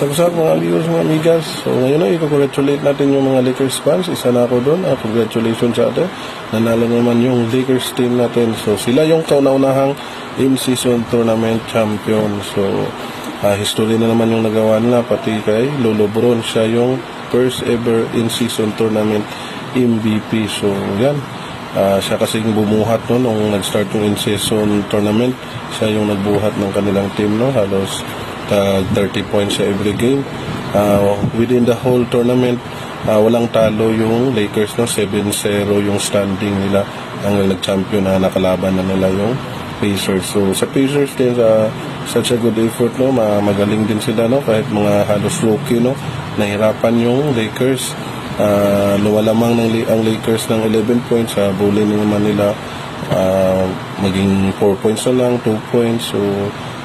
Tapos mga viewers, mga amigas. So ngayon ay i-congratulate natin yung mga Lakers fans. Isa na ako doon. Congratulations sa atin. Nanalo naman yung Lakers team natin. So sila yung kauna-unahang in-season tournament champion. So history na naman yung nagawa nila. Pati kay Lolo Bron. Siya yung first ever in-season tournament MVP. So yan. Siya kasing bumuhat no, nung nag-start yung in-season tournament. Siya yung nagbuhat ng kanilang team. No? Halos 30 points sa every game. Within the whole tournament, walang talo yung Lakers, no? 7-0 yung standing nila. Ang nag-champion na nakalaban na nila yung Pacers. So sa Pacers din, such a good effort, no? Magaling din sila, no? Kahit mga halos rookie, no? Nahirapan yung Lakers. Lumalamang ang Lakers ng 11 points. Bully naman nila maging 4 points na lang, 2 points. So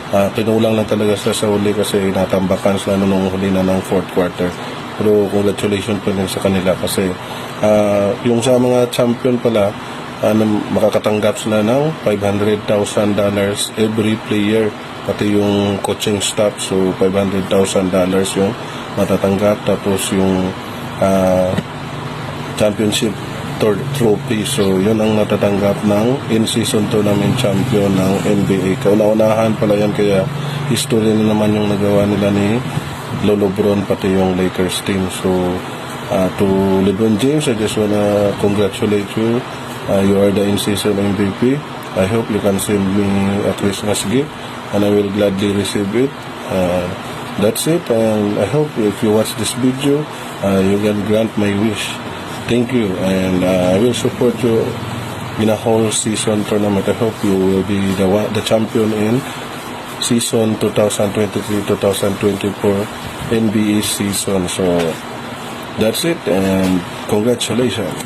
kinulang lang talaga sila sa huli kasi natambakan sila nung huli na ng fourth quarter. Pero congratulations pa rin sa kanila kasi yung sa mga champion pala, makakatanggap sila ng $500,000 every player, pati yung coaching staff. So $500,000 yung matatanggap, tapos yung championship trophy. So yun ang natatanggap ng in-season tournament champion ng NBA. Kauna-unahan pala yan, kaya history na naman yung nagawa nila ni Lolo Bron pati yung Lakers team. So to LeBron James, I just wanna congratulate you. You are the in-season MVP. I hope you can send me a Christmas gift and I will gladly receive it. That's it, and I hope if you watch this video, you can grant my wish. Thank you, and I will support you in a whole season tournament. I hope you will be the champion in season 2023-2024 NBA season. So that's it, and congratulations.